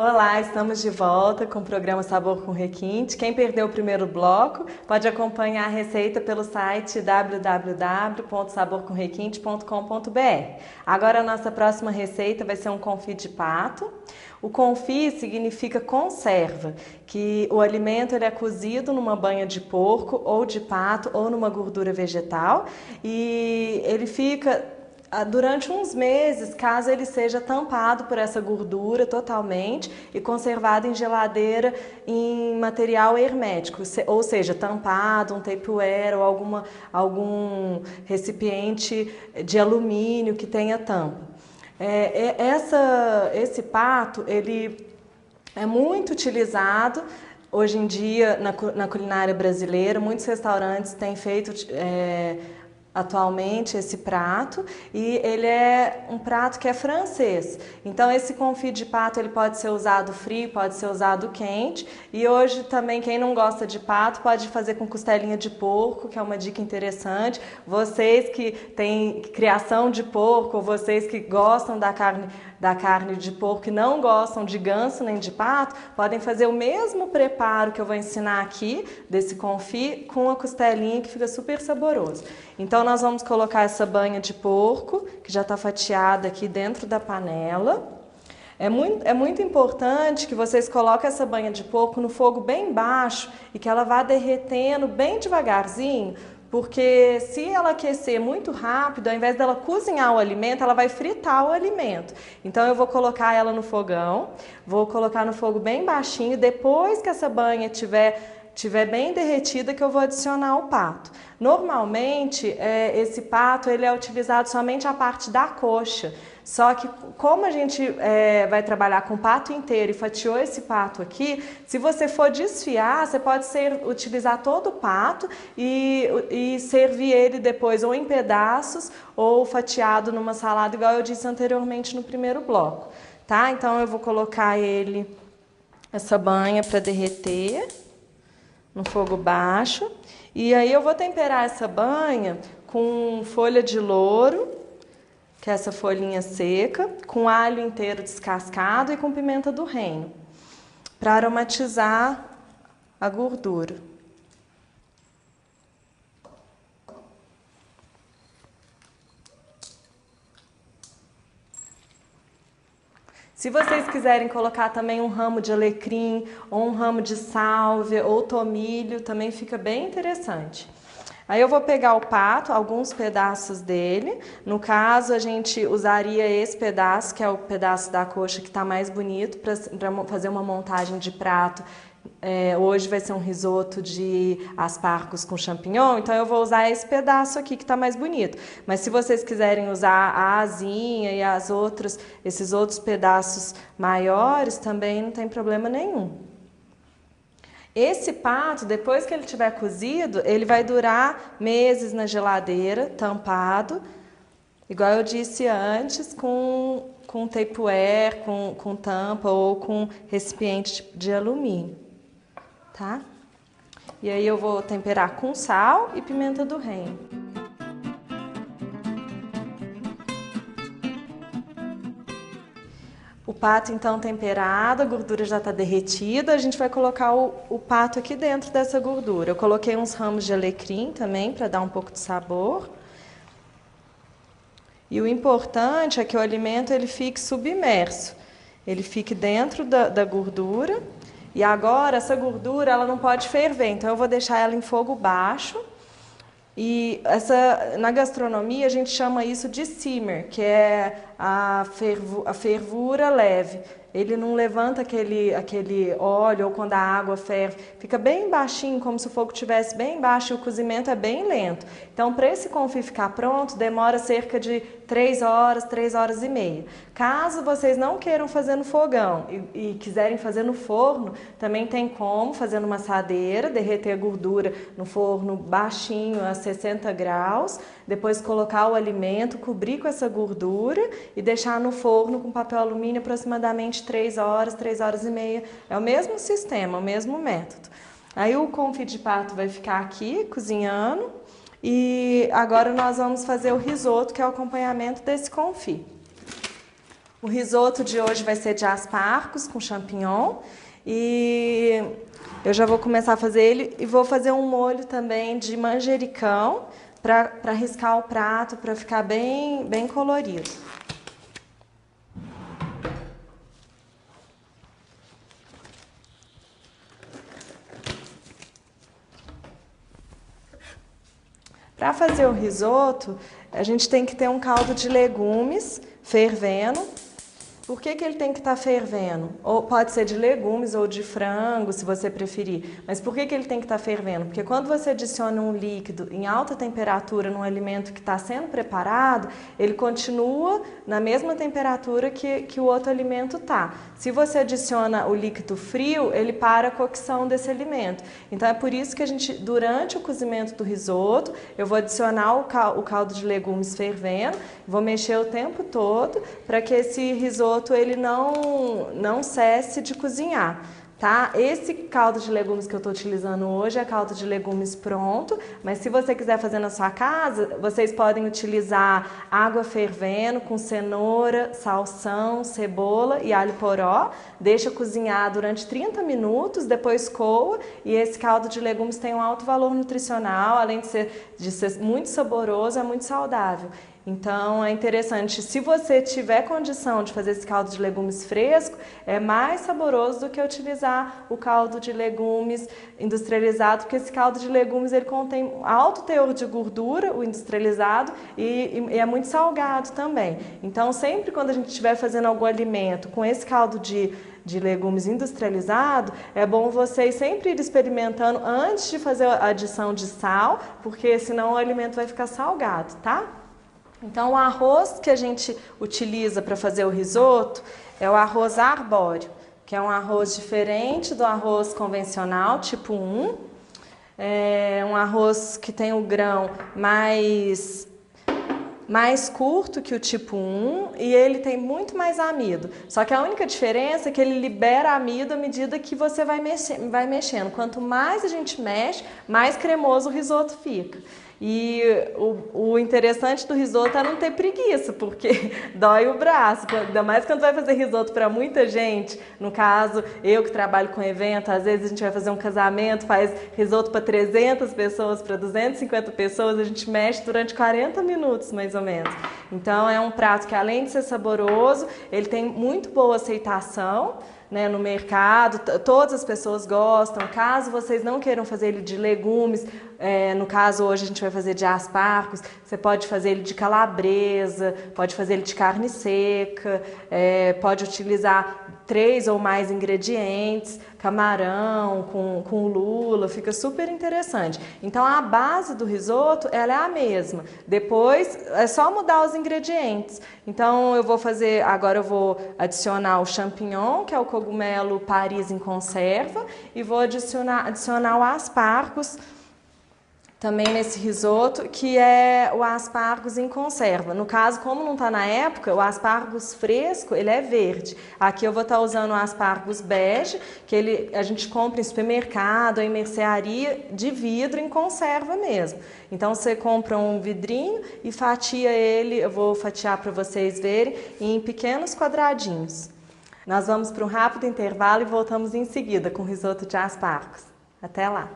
Olá, estamos de volta com o programa Sabor com Requinte. Quem perdeu o primeiro bloco pode acompanhar a receita pelo site www.saborcomrequinte.com.br. Agora a nossa próxima receita vai ser um confit de pato. O confit significa conserva, que o alimento ele é cozido numa banha de porco ou de pato ou numa gordura vegetal e ele fica durante uns meses, caso ele seja tampado por essa gordura totalmente e conservado em geladeira em material hermético, ou seja, tampado, um Tupperware ou algum recipiente de alumínio que tenha tampa. Esse pato, ele é muito utilizado hoje em dia na culinária brasileira. Muitos restaurantes têm feito atualmente esse prato e ele é um prato que é francês. Então esse confit de pato ele pode ser usado frio, pode ser usado quente e hoje também quem não gosta de pato pode fazer com costelinha de porco, que é uma dica interessante. Vocês que têm criação de porco, ou vocês que gostam da carne de porco e não gostam de ganso nem de pato, podem fazer o mesmo preparo que eu vou ensinar aqui, desse confit, com a costelinha que fica super saboroso. Então nós vamos colocar essa banha de porco, que já está fatiada aqui dentro da panela. É muito importante que vocês coloquem essa banha de porco no fogo bem baixo e que ela vá derretendo bem devagarzinho, porque se ela aquecer muito rápido, ao invés dela cozinhar o alimento, ela vai fritar o alimento. Então eu vou colocar ela no fogão, vou colocar no fogo bem baixinho, depois que essa banha tiver bem derretida que eu vou adicionar o pato. Normalmente esse pato ele é utilizado somente a parte da coxa, só que como a gente vai trabalhar com o pato inteiro e fatiou esse pato aqui, se você for desfiar, você pode utilizar todo o pato e servir ele depois ou em pedaços ou fatiado numa salada, igual eu disse anteriormente no primeiro bloco, tá? Então eu vou colocar essa banha para derreter no fogo baixo. E aí eu vou temperar essa banha com folha de louro, que é essa folhinha seca, com alho inteiro descascado e com pimenta do reino, para aromatizar a gordura. Se vocês quiserem colocar também um ramo de alecrim, ou um ramo de sálvia, ou tomilho, também fica bem interessante. Aí eu vou pegar o pato, alguns pedaços dele. No caso, a gente usaria esse pedaço, que é o pedaço da coxa que está mais bonito, para fazer uma montagem de prato. Hoje vai ser um risoto de aspargos com champignon, então eu vou usar esse pedaço aqui que está mais bonito. Mas se vocês quiserem usar a asinha e esses outros pedaços maiores, também não tem problema nenhum. Esse pato, depois que ele estiver cozido, ele vai durar meses na geladeira, tampado, igual eu disse antes, com Tupperware, com tampa ou com recipiente de alumínio. Tá? E aí eu vou temperar com sal e pimenta do reino. O pato então temperado, a gordura já está derretida, a gente vai colocar o pato aqui dentro dessa gordura. Eu coloquei uns ramos de alecrim também para dar um pouco de sabor. E o importante é que o alimento ele fique submerso, ele fique dentro da gordura. E agora essa gordura ela não pode ferver, então eu vou deixar ela em fogo baixo. E na gastronomia a gente chama isso de simmer, que é a fervura leve. Ele não levanta aquele óleo, ou quando a água ferve, fica bem baixinho, como se o fogo estivesse bem baixo e o cozimento é bem lento. Então, para esse confit ficar pronto, demora cerca de 3 horas, 3 horas e meia. Caso vocês não queiram fazer no fogão e quiserem fazer no forno, também tem como fazer numa assadeira, derreter a gordura no forno baixinho a 60 graus, depois colocar o alimento, cobrir com essa gordura e deixar no forno com papel alumínio aproximadamente 3 horas, 3 horas e meia. É o mesmo sistema, o mesmo método. Aí o confit de pato vai ficar aqui cozinhando e agora nós vamos fazer o risoto, que é o acompanhamento desse confit. O risoto de hoje vai ser de aspargos com champignon e eu já vou começar a fazer ele e vou fazer um molho também de manjericão para riscar o prato, para ficar bem colorido. Para fazer o risoto, a gente tem que ter um caldo de legumes fervendo. Por que ele tem que estar fervendo? Ou pode ser de legumes ou de frango, se você preferir. Mas por que ele tem que estar fervendo? Porque quando você adiciona um líquido em alta temperatura num alimento que está sendo preparado, ele continua na mesma temperatura que o outro alimento está. Se você adiciona o líquido frio, ele para a cocção desse alimento. Então é por isso que a gente, durante o cozimento do risoto, eu vou adicionar o caldo de legumes fervendo, vou mexer o tempo todo para que esse risoto ele não cesse de cozinhar, tá? Esse caldo de legumes que eu estou utilizando hoje é caldo de legumes pronto, mas se você quiser fazer na sua casa, vocês podem utilizar água fervendo com cenoura, salsão, cebola e alho poró, deixa cozinhar durante 30 minutos, depois coa, e esse caldo de legumes tem um alto valor nutricional, além de ser muito saboroso, é muito saudável. Então é interessante, se você tiver condição de fazer esse caldo de legumes fresco, é mais saboroso do que utilizar o caldo de legumes industrializado, porque esse caldo de legumes ele contém alto teor de gordura, o industrializado, e é muito salgado também. Então sempre quando a gente estiver fazendo algum alimento com esse caldo de legumes industrializado, é bom vocês sempre ir experimentando antes de fazer a adição de sal, porque senão o alimento vai ficar salgado, tá? Então, o arroz que a gente utiliza para fazer o risoto é o arroz arbóreo, que é um arroz diferente do arroz convencional, tipo 1. É um arroz que tem o grão mais curto que o tipo 1 e ele tem muito mais amido. Só que a única diferença é que ele libera amido à medida que você vai mexendo. Quanto mais a gente mexe, mais cremoso o risoto fica. E o interessante do risoto é não ter preguiça, porque dói o braço, ainda mais quando vai fazer risoto para muita gente. No caso, eu que trabalho com evento, às vezes a gente vai fazer um casamento, faz risoto para 300 pessoas, para 250 pessoas, a gente mexe durante 40 minutos mais ou menos. Então é um prato que além de ser saboroso, ele tem muito boa aceitação, né, no mercado, todas as pessoas gostam. Caso vocês não queiram fazer ele de legumes, no caso hoje a gente vai fazer de aspargos, você pode fazer ele de calabresa, pode fazer ele de carne seca, pode utilizar 3 ou mais ingredientes, camarão com lula, fica super interessante. Então a base do risoto ela é a mesma, depois é só mudar os ingredientes. Então agora eu vou adicionar o champignon, que é o cogumelo Paris em conserva, e vou adicionar o aspargos também nesse risoto, que é o aspargos em conserva. No caso, como não está na época, o aspargos fresco, ele é verde. Aqui eu vou estar usando o aspargos bege, que a gente compra em supermercado, em mercearia, de vidro em conserva mesmo. Então você compra um vidrinho e fatia ele, eu vou fatiar para vocês verem, em pequenos quadradinhos. Nós vamos para um rápido intervalo e voltamos em seguida com o risoto de aspargos. Até lá!